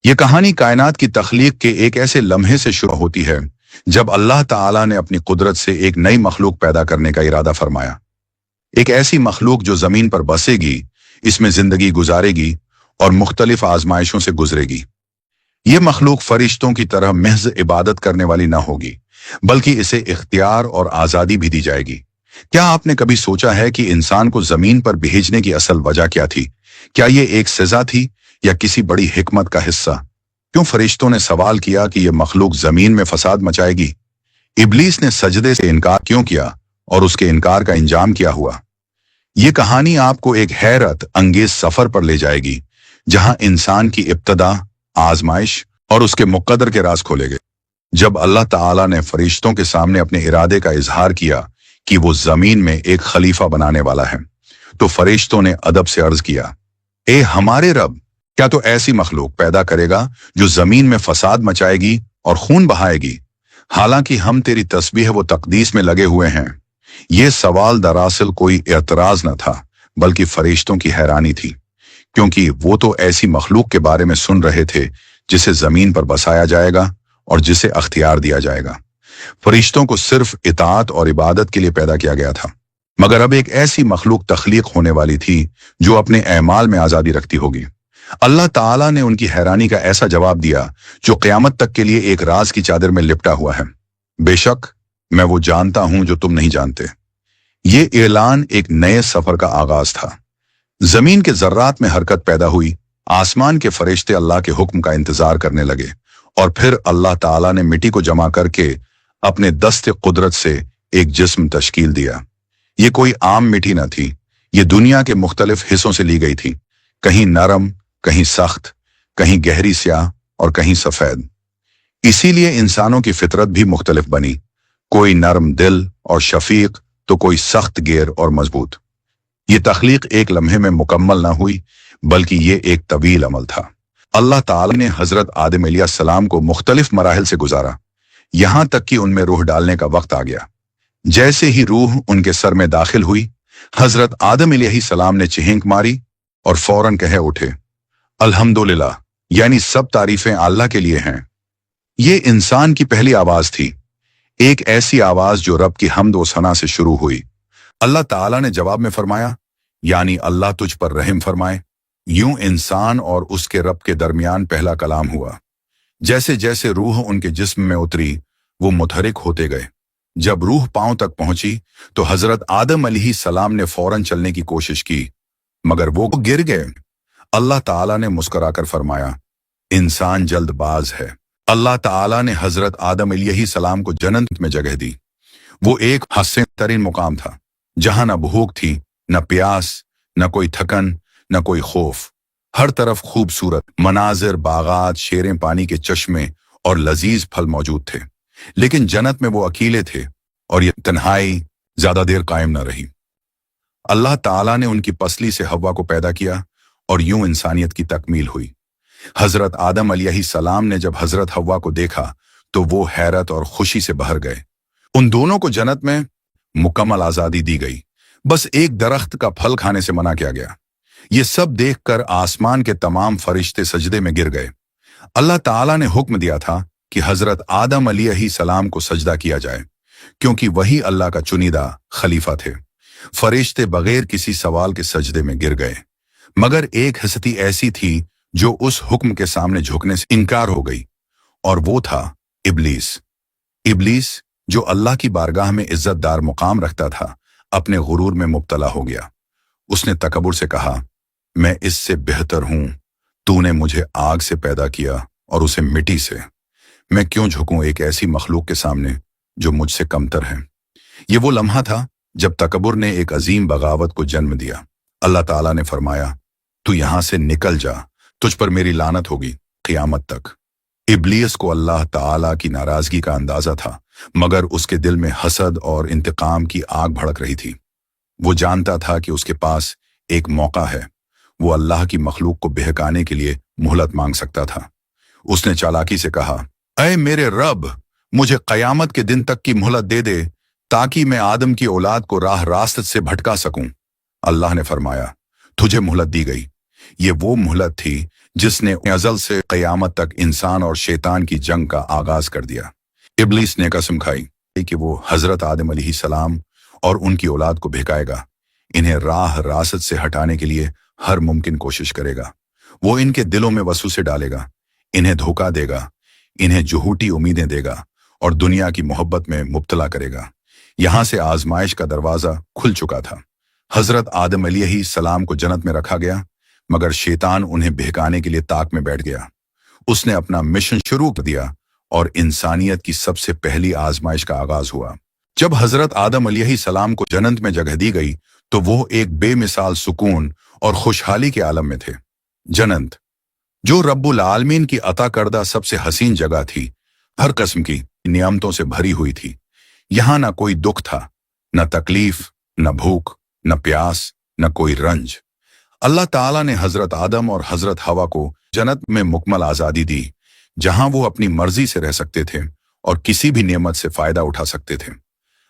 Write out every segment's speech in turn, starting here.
یہ کہانی کائنات کی تخلیق کے ایک ایسے لمحے سے شروع ہوتی ہے جب اللہ تعالیٰ نے اپنی قدرت سے ایک نئی مخلوق پیدا کرنے کا ارادہ فرمایا۔ ایک ایسی مخلوق جو زمین پر بسے گی، اس میں زندگی گزارے گی اور مختلف آزمائشوں سے گزرے گی۔ یہ مخلوق فرشتوں کی طرح محض عبادت کرنے والی نہ ہوگی، بلکہ اسے اختیار اور آزادی بھی دی جائے گی۔ کیا آپ نے کبھی سوچا ہے کہ انسان کو زمین پر بھیجنے کی اصل وجہ کیا تھی؟ کیا یہ ایک سزا تھی یا کسی بڑی حکمت کا حصہ؟ کیوں فرشتوں نے سوال کیا کہ یہ مخلوق زمین میں فساد مچائے گی؟ ابلیس نے سجدے سے انکار کیوں کیا اور اس کے انکار کا انجام کیا ہوا؟ یہ کہانی آپ کو ایک حیرت انگیز سفر پر لے جائے گی، جہاں انسان کی ابتدا، آزمائش اور اس کے مقدر کے راز کھولے گئے۔ جب اللہ تعالیٰ نے فرشتوں کے سامنے اپنے ارادے کا اظہار کیا کہ وہ زمین میں ایک خلیفہ بنانے والا ہے، تو فرشتوں نے ادب سے عرض کیا، اے ہمارے رب، کیا تو ایسی مخلوق پیدا کرے گا جو زمین میں فساد مچائے گی اور خون بہائے گی، حالانکہ ہم تیری تسبیح و تقدیس میں لگے ہوئے ہیں؟ یہ سوال دراصل کوئی اعتراض نہ تھا، بلکہ فرشتوں کی حیرانی تھی، کیونکہ وہ تو ایسی مخلوق کے بارے میں سن رہے تھے جسے زمین پر بسایا جائے گا اور جسے اختیار دیا جائے گا۔ فرشتوں کو صرف اطاعت اور عبادت کے لیے پیدا کیا گیا تھا، مگر اب ایک ایسی مخلوق تخلیق ہونے والی تھی جو اپنے اعمال میں آزادی رکھتی ہوگی۔ اللہ تعالیٰ نے ان کی حیرانی کا ایسا جواب دیا جو قیامت تک کے لیے ایک راز کی چادر میں لپٹا ہوا ہے۔ بے شک میں وہ جانتا ہوں جو تم نہیں جانتے۔ یہ اعلان ایک نئے سفر کا آغاز تھا۔ زمین کے ذرات میں حرکت پیدا ہوئی، آسمان کے فرشتے اللہ کے حکم کا انتظار کرنے لگے، اور پھر اللہ تعالیٰ نے مٹی کو جمع کر کے اپنے دست قدرت سے ایک جسم تشکیل دیا۔ یہ کوئی عام مٹی نہ تھی، یہ دنیا کے مختلف حصوں سے لی گئی تھی، کہیں نرم، کہیں سخت، کہیں گہری سیاہ اور کہیں سفید۔ اسی لیے انسانوں کی فطرت بھی مختلف بنی، کوئی نرم دل اور شفیق تو کوئی سخت گیر اور مضبوط۔ یہ تخلیق ایک لمحے میں مکمل نہ ہوئی، بلکہ یہ ایک طویل عمل تھا۔ اللہ تعالی نے حضرت آدم علیہ السلام کو مختلف مراحل سے گزارا، یہاں تک کہ ان میں روح ڈالنے کا وقت آ گیا۔ جیسے ہی روح ان کے سر میں داخل ہوئی، حضرت آدم علیہ السلام نے چہینک ماری اور فوراً کہہ اٹھے، الحمدللہ، یعنی سب تعریفیں اللہ کے لیے ہیں۔ یہ انسان کی پہلی آواز تھی، ایک ایسی آواز جو رب کی حمد و ثنا سے شروع ہوئی۔ اللہ تعالیٰ نے جواب میں فرمایا، یعنی اللہ تجھ پر رحم فرمائے۔ یوں انسان اور اس کے رب کے درمیان پہلا کلام ہوا۔ جیسے جیسے روح ان کے جسم میں اتری، وہ متحرک ہوتے گئے۔ جب روح پاؤں تک پہنچی تو حضرت آدم علیہ السلام نے فوراً چلنے کی کوشش کی، مگر وہ گر گئے۔ اللہ تعالیٰ نے مسکرا کر فرمایا، انسان جلد باز ہے۔ اللہ تعالیٰ نے حضرت آدم علیہ السلام کو جنت میں جگہ دی۔ وہ ایک حسین ترین مقام تھا، جہاں نہ بھوک تھی، نہ پیاس، نہ کوئی تھکن، نہ کوئی خوف۔ ہر طرف خوبصورت مناظر، باغات، شیریں پانی کے چشمے اور لذیذ پھل موجود تھے، لیکن جنت میں وہ اکیلے تھے، اور یہ تنہائی زیادہ دیر قائم نہ رہی۔ اللہ تعالیٰ نے ان کی پسلی سے حوا کو پیدا کیا، اور یوں انسانیت کی تکمیل ہوئی۔ حضرت آدم علیہ السلام نے جب حضرت حوا کو دیکھا تو وہ حیرت اور خوشی سے بھر گئے۔ ان دونوں کو جنت میں مکمل آزادی دی گئی، بس ایک درخت کا پھل کھانے سے منع کیا گیا۔ یہ سب دیکھ کر آسمان کے تمام فرشتے سجدے میں گر گئے۔ اللہ تعالیٰ نے حکم دیا تھا کہ حضرت آدم علیہ السلام کو سجدہ کیا جائے، کیونکہ وہی اللہ کا چنیدہ خلیفہ تھے۔ فرشتے بغیر کسی سوال کے سجدے میں گر گئے، مگر ایک ہستی ایسی تھی جو اس حکم کے سامنے جھکنے سے انکار ہو گئی، اور وہ تھا ابلیس۔ ابلیس جو اللہ کی بارگاہ میں عزت دار مقام رکھتا تھا، اپنے غرور میں مبتلا ہو گیا۔ اس نے تکبر سے کہا، میں اس سے بہتر ہوں، تو نے مجھے آگ سے پیدا کیا اور اسے مٹی سے، میں کیوں جھکوں ایک ایسی مخلوق کے سامنے جو مجھ سے کمتر ہے؟ یہ وہ لمحہ تھا جب تکبر نے ایک عظیم بغاوت کو جنم دیا۔ اللہ تعالیٰ نے فرمایا، تو یہاں سے نکل جا، تجھ پر میری لعنت ہوگی قیامت تک۔ ابلیس کو اللہ تعالیٰ کی ناراضگی کا اندازہ تھا، مگر اس کے دل میں حسد اور انتقام کی آگ بھڑک رہی تھی۔ وہ جانتا تھا کہ اس کے پاس ایک موقع ہے، وہ اللہ کی مخلوق کو بہکانے کے لیے مہلت مانگ سکتا تھا۔ اس نے چالاکی سے کہا، اے میرے رب، مجھے قیامت کے دن تک کی مہلت دے دے تاکہ میں آدم کی اولاد کو راہ راست سے بھٹکا سکوں۔ اللہ نے فرمایا، تجھے مہلت دی گئی۔ یہ وہ مہلت تھی जिस ने अज़ल से क़यामत तक इंसान और शैतान की जंग का आगाज कर दिया। इब्लीस ने कसम खाई कि वो हजरत आदम अलैहिस्सलाम और उनकी औलाद को बहकाएगा, इन्हें राह रासत से हटाने के लिए हर मुमकिन कोशिश करेगा। वो इनके दिलों में वसवसे डालेगा, इन्हें धोखा देगा, इन्हें झूठी उम्मीदें देगा और दुनिया की मोहब्बत में मुब्तला करेगा। यहां से आजमाइश का दरवाजा खुल चुका था। हजरत आदम अलैहिस्सलाम को जन्नत में रखा गया, मगर शैतान उन्हें बहकाने के लिए ताक में बैठ गया। उसने अपना मिशन शुरू कर दिया और इंसानियत की सबसे पहली आजमाइश का आगाज हुआ। जब हजरत आदम अलैहिस्सलाम को जन्नत में जगह दी गई तो वो एक बेमिसाल सुकून और खुशहाली के आलम में थे। जन्नत, जो रब्बुल आलमीन की अता करदा सबसे हसीन जगह थी, हर किस्म की नियामतों से भरी हुई थी। यहां ना कोई दुख था, न तकलीफ, न भूख, न प्यास, न कोई रंज। अल्लाह ताला ने हजरत आदम और हजरत हवा को जन्नत में मुकम्मल आजादी दी, जहां वो अपनी मर्जी से रह सकते थे और किसी भी नेमत से फायदा उठा सकते थे।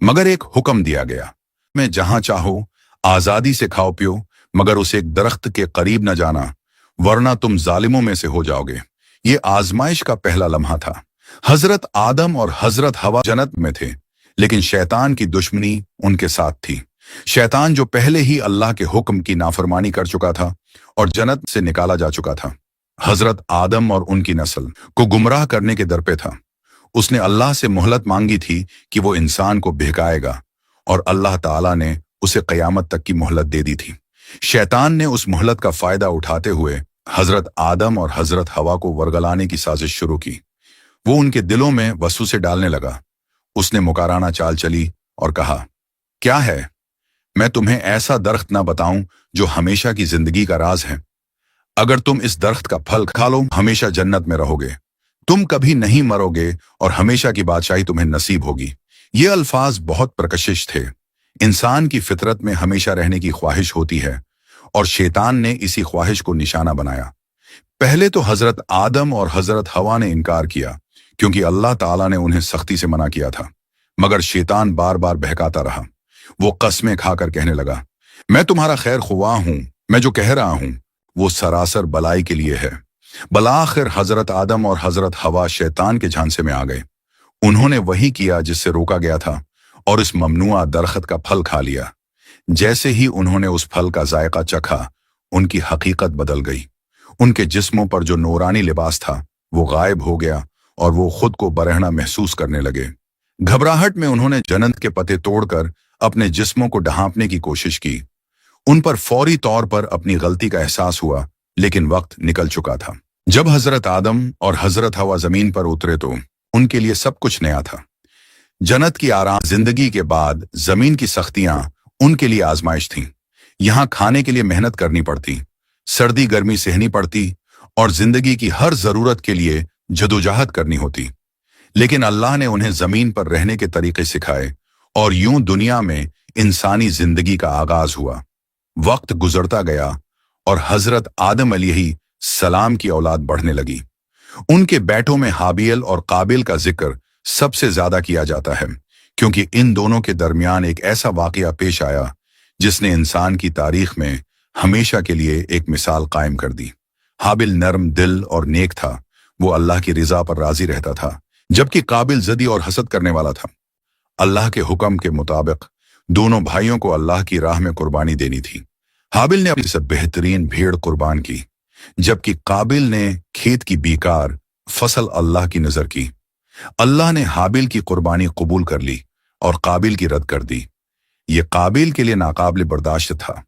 मगर एक हुक्म दिया गया, मैं जहां चाहो आजादी से खाओ पियो, मगर उस एक दरख्त के करीब न जाना, वरना तुम जालिमों में से हो जाओगे। ये आजमाइश का पहला लम्हा था। हजरत आदम और हजरत हवा जन्नत में थे, लेकिन शैतान की दुश्मनी उनके साथ थी। शैतान जो पहले ही अल्लाह के हुक्म की नाफरमानी कर चुका था और जन्नत से निकाला जा चुका था, हजरत आदम और उनकी नस्ल को गुमराह करने के दर पे था। उसने अल्लाह से मोहलत मांगी थी कि वो इंसान को बहकाएगा, और अल्लाह ताला ने उसे क़यामत तक की मोहलत दे दी थी। शैतान ने उस मोहलत का फायदा उठाते हुए हजरत आदम और हजरत हवा को वरगलाने की साजिश शुरू की। वो उनके दिलों में वसवसे डालने लगा। उसने मुकाराना चाल चली और कहा, क्या है, मैं तुम्हें ऐसा दरख्त ना बताऊं जो हमेशा की जिंदगी का राज है। अगर तुम इस दरख्त का फल खा लो, हमेशा जन्नत में रहोगे, तुम कभी नहीं मरोगे और हमेशा की बादशाही तुम्हें नसीब होगी। ये अल्फाज बहुत प्रकशिश थे। इंसान की फितरत में हमेशा रहने की ख्वाहिश होती है, और शैतान ने इसी ख्वाहिश को निशाना बनाया। पहले तो हजरत आदम और हजरत हवा ने इनकार किया, क्योंकि अल्लाह ताला ने उन्हें सख्ती से मना किया था। मगर शैतान बार बार बहकाता रहा। वो कस्में खाकर कहने लगा, मैं तुम्हारा खैर खुआ हूं, मैं जो कह रहा हूं वो सरासर भलाई के लिए है। बलाखिर हजरत आदम और हजरत हवा शैतान के झांसे में आ गए। उन्होंने वही किया जिससे रोका गया था, और इस ममनुआ दरख्त का फल खा लिया। जैसे ही उन्होंने उस फल का जायका चखा, उनकी हकीकत बदल गई। उनके जिस्मों पर जो नूरानी लिबास था वो गायब हो गया, और वो खुद को बरहना महसूस करने लगे। घबराहट में उन्होंने जन्नत के पते तोड़कर अपने जिस्मों को ढांपने की कोशिश की। उन पर फौरी तौर पर अपनी गलती का एहसास हुआ, लेकिन वक्त निकल चुका था। जब हजरत आदम और हजरत हवा जमीन पर उतरे तो उनके लिए सब कुछ नया था। जन्नत की आराम जिंदगी के बाद जमीन की सख्तियां उनके लिए आजमाइश थीं। यहां खाने के लिए मेहनत करनी पड़ती, सर्दी गर्मी सहनी पड़ती, और जिंदगी की हर जरूरत के लिए जदोजहद करनी होती। लेकिन अल्लाह ने उन्हें जमीन पर रहने के तरीके सिखाए, और यूं दुनिया में इंसानी जिंदगी का आगाज हुआ। वक्त गुजरता गया और हजरत आदम अलैहिस्सलाम की औलाद बढ़ने लगी। उनके बेटों में हाबिल और काबिल का जिक्र सबसे ज्यादा किया जाता है, क्योंकि इन दोनों के दरमियान एक ऐसा वाकया पेश आया जिसने इंसान की तारीख में हमेशा के लिए एक मिसाल कायम कर दी। हाबिल नर्म दिल और नेक था, वो अल्लाह की रिजा पर राजी रहता था, जबकि काबिल जदी और हसद करने वाला था। अल्लाह के हुक्म के मुताबिक दोनों भाइयों को अल्लाह की राह में कुर्बानी देनी थी। हाबिल ने अपनी से बेहतरीन भेड़ कुर्बान की, जबकि काबिल ने खेत की बीकार फसल अल्लाह की नजर की। अल्लाह ने हाबिल की कुर्बानी कबूल कर ली और काबिल की रद्द कर दी। ये काबिल के लिए नाकाबिल बर्दाश्त था।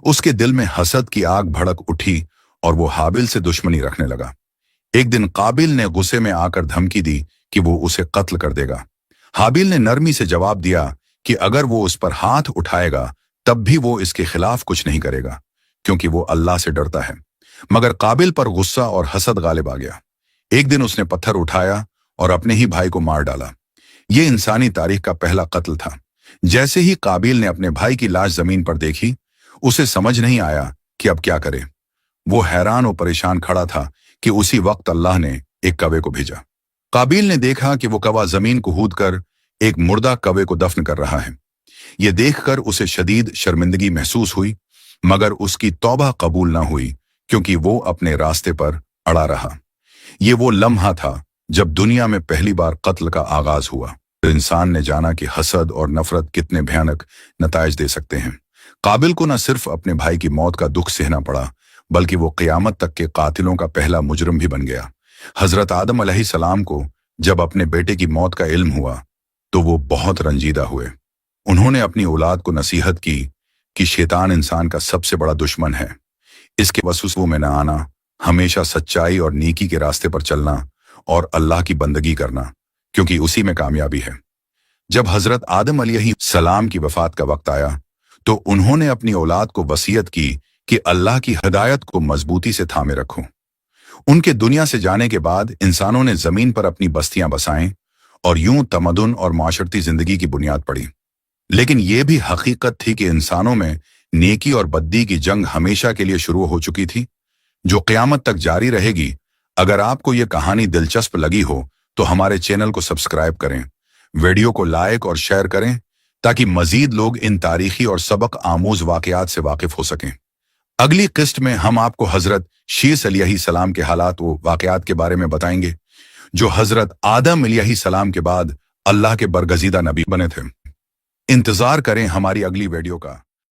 उसके दिल में हसद की आग भड़क उठी और वो हाबिल से दुश्मनी रखने लगा। एक दिन काबिल ने गुस्से में आकर धमकी दी कि वो उसे कत्ल कर देगा। हाबिल ने नरमी से जवाब दिया कि अगर वो उस पर हाथ उठाएगा तब भी वो इसके खिलाफ कुछ नहीं करेगा, क्योंकि वो अल्लाह से डरता है। मगर काबिल पर गुस्सा और हसद गालिब आ गया। एक दिन उसने पत्थर उठाया और अपने ही भाई को मार डाला। ये इंसानी तारीख का पहला कत्ल था। जैसे ही काबिल ने अपने भाई की लाश जमीन पर देखी, उसे समझ नहीं आया कि अब क्या करे। वो हैरान और परेशान खड़ा था कि उसी वक्त अल्लाह ने एक कौवे को भेजा। काबिल ने देखा कि वो कौवा जमीन को कूदकर एक मुर्दा कौवे को दफन कर रहा है। ये देखकर उसे शदीद शर्मिंदगी महसूस हुई, मगर उसकी तौबा कबूल न हुई, क्योंकि वो अपने रास्ते पर अड़ा रहा। ये वो लम्हा था जब दुनिया में पहली बार कत्ल का आगाज हुआ। तो इंसान ने जाना कि हसद और नफरत कितने भयानक नतायज दे सकते हैं। काबिल को न सिर्फ अपने भाई की मौत का दुख सहना पड़ा, बल्कि वो क़यामत तक के कातिलों का पहला मुजरिम भी बन गया। हजरत आदम अलैहिस्सलाम को जब अपने बेटे की मौत का इल्म हुआ तो वो बहुत रंजीदा हुए। उन्होंने अपनी औलाद को नसीहत की कि शैतान इंसान का सबसे बड़ा दुश्मन है, इसके वसवसों में न आना, हमेशा सच्चाई और नेकी के रास्ते पर चलना और अल्लाह की बंदगी करना, क्योंकि उसी में कामयाबी है। जब हजरत आदम अलैहिस्सलाम की वफात का वक्त आया तो उन्होंने अपनी औलाद को वसीयत की कि अल्लाह की हिदायत को मजबूती से थामे रखो। उनके दुनिया से जाने के बाद इंसानों ने जमीन पर अपनी बस्तियां बसाएं और यूं तमदुन और माशरती जिंदगी की बुनियाद पड़ी। लेकिन यह भी हकीकत थी कि इंसानों में नेकी और बद्दी की जंग हमेशा के लिए शुरू हो चुकी थी, जो क़यामत तक जारी रहेगी। अगर आपको यह कहानी दिलचस्प लगी हो तो हमारे चैनल को सब्सक्राइब करें, वीडियो को लाइक और शेयर करें, ताकि मजीद लोग इन तारीखी और सबक आमूज वाकयात से वाकिफ हो सकें। अगली किस्त में हम आपको हजरत शीस अलैहिस्सलाम के हालात व वाकयात के बारे में बताएंगे, जो हजरत आदम अलैहिस्सलाम के बाद अल्लाह के बरगजीदा नबी बने थे। इंतजार करें हमारी अगली वीडियो का।